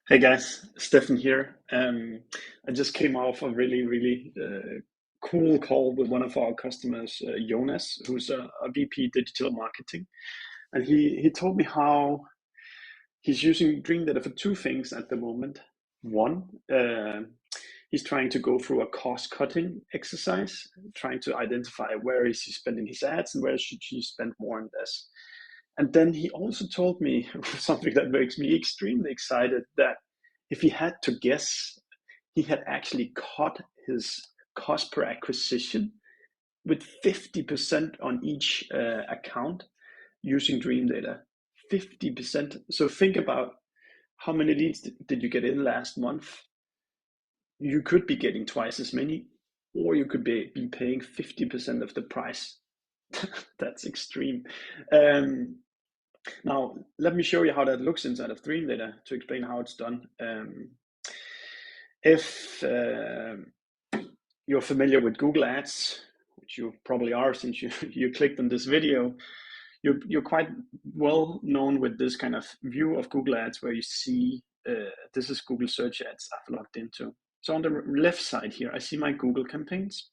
Hey guys, Steffen here. I just came off a really cool call with one of our customers, Jonas, who's a VP digital marketing, and he told me how he's using Dreamdata for two things at the moment. One, he's trying to go through a cost-cutting exercise, trying to identify where is he spending his ads and where should he spend more on this. And then he also told me something that makes me extremely excited that if he had to guess, he had actually cut his cost per acquisition with 50% on each account using Dreamdata. 50%. So think about how many leads did you get in last month? You could be getting twice as many, or you could be paying 50% of the price. That's extreme. Um, Now, let me show you how that looks inside of Dreamdata to explain how it's done. If you're familiar with Google Ads, which you probably are since you clicked on this video, you're quite well known with this kind of view of Google Ads where you see this is Google search ads I've logged into. So on the left side here, I see my Google campaigns.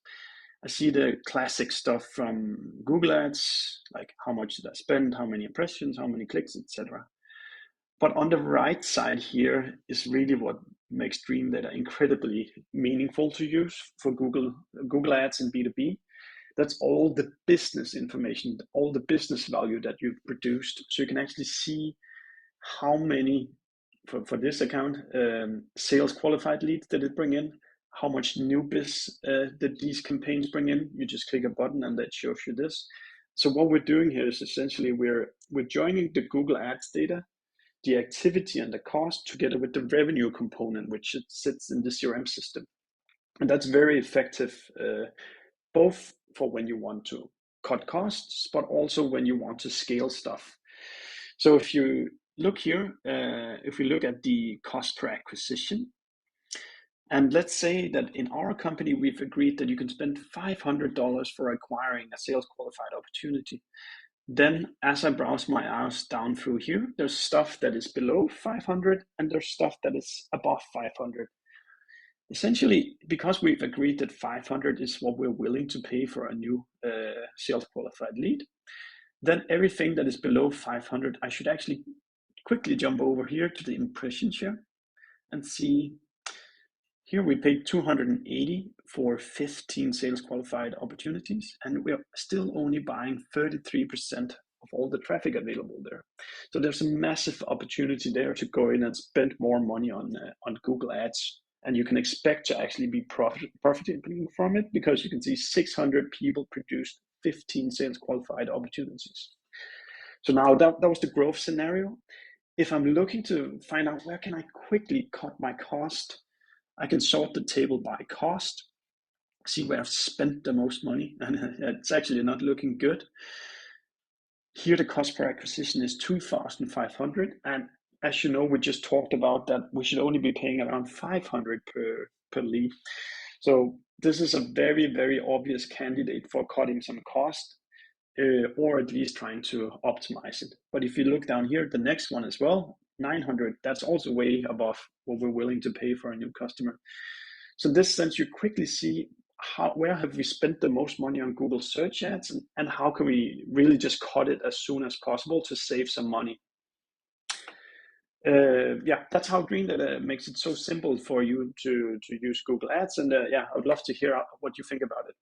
I see the classic stuff from Google Ads, like how much did I spend, how many impressions, how many clicks, etc. But on the right side here is really what makes Dreamdata incredibly meaningful to use for Google Ads and B2B. That's all the business information, all the business value that you've produced. So you can actually see how many, for this account, sales qualified leads did it bring in, how much new biz did these campaigns bring in. You just click a button and that shows you this. So what we're doing here is essentially we're joining the Google Ads data, the activity and the cost together with the revenue component, which it sits in the CRM system. And that's very effective, both for when you want to cut costs, but also when you want to scale stuff. So if you look here, if we look at the cost per acquisition, and let's say that in our company, we've agreed that you can spend $500 for acquiring a sales qualified opportunity. Then as I browse my ads down through here, there's stuff that is below 500 and there's stuff that is above 500. Essentially, because we've agreed that 500 is what we're willing to pay for a new sales qualified lead, then everything that is below 500, I should actually quickly jump over here to the impression share and see here we paid 280 for 15 sales qualified opportunities, and we're still only buying 33% of all the traffic available there. So there's a massive opportunity there to go in and spend more money on Google Ads, and you can expect to actually be profiting from it because you can see 600 people produced 15 sales qualified opportunities. So now that was the growth scenario. If I'm looking to find out where can I quickly cut my cost, I can sort the table by cost, see where I've spent the most money, and it's actually not looking good. Here the cost per acquisition is 2,500, and as you know, we just talked about that we should only be paying around 500 per lead. So this is a very obvious candidate for cutting some cost, or at least trying to optimize it. But if you look down here, the next one as well, 900, that's also way above what we're willing to pay for a new customer. So in this sense, you quickly see where have we spent the most money on Google search ads, and how can we really just cut it as soon as possible to save some money. Yeah, that's how Dreamdata makes it so simple for you to use Google Ads. And yeah, I would love to hear what you think about it.